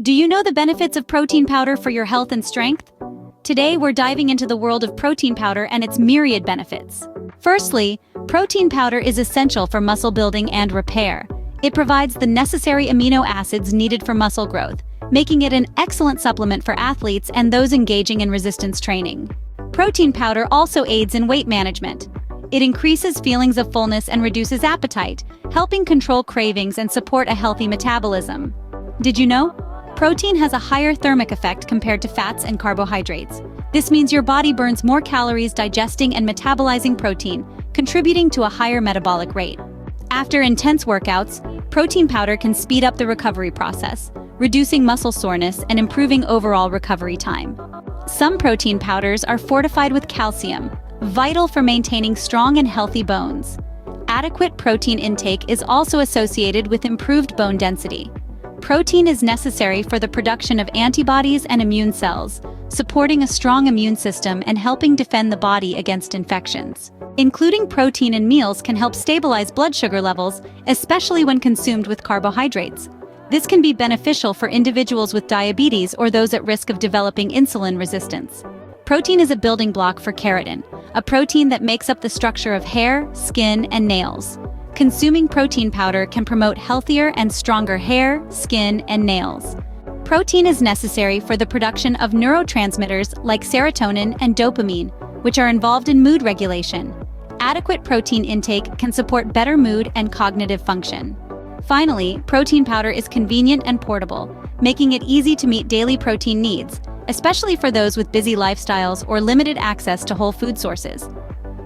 Do you know the benefits of protein powder for your health and strength? Today, we're diving into the world of protein powder and its myriad benefits. Firstly, protein powder is essential for muscle building and repair. It provides the necessary amino acids needed for muscle growth, making it an excellent supplement for athletes and those engaging in resistance training. Protein powder also aids in weight management. It increases feelings of fullness and reduces appetite, helping control cravings and support a healthy metabolism. Did you know? Protein has a higher thermic effect compared to fats and carbohydrates. This means your body burns more calories digesting and metabolizing protein, contributing to a higher metabolic rate. After intense workouts, protein powder can speed up the recovery process, reducing muscle soreness and improving overall recovery time. Some protein powders are fortified with calcium, vital for maintaining strong and healthy bones. Adequate protein intake is also associated with improved bone density. Protein is necessary for the production of antibodies and immune cells, supporting a strong immune system and helping defend the body against infections. Including protein in meals can help stabilize blood sugar levels, especially when consumed with carbohydrates. This can be beneficial for individuals with diabetes or those at risk of developing insulin resistance. Protein is a building block for keratin, a protein that makes up the structure of hair, skin, and nails. Consuming protein powder can promote healthier and stronger hair, skin, and nails. Protein is necessary for the production of neurotransmitters like serotonin and dopamine, which are involved in mood regulation. Adequate protein intake can support better mood and cognitive function. Finally, protein powder is convenient and portable, making it easy to meet daily protein needs, especially for those with busy lifestyles or limited access to whole food sources.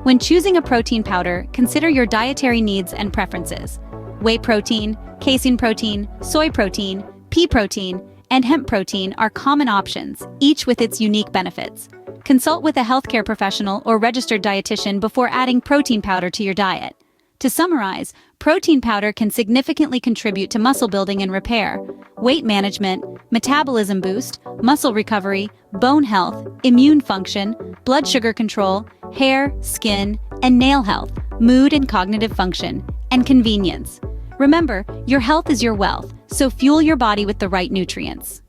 When choosing a protein powder, consider your dietary needs and preferences. Whey protein, casein protein, soy protein, pea protein, and hemp protein are common options, each with its unique benefits. Consult with a healthcare professional or registered dietitian before adding protein powder to your diet. To summarize, protein powder can significantly contribute to muscle building and repair, weight management, metabolism boost, muscle recovery, bone health, immune function, blood sugar control, hair, skin, and nail health, mood and cognitive function, and convenience. Remember, your health is your wealth, so fuel your body with the right nutrients.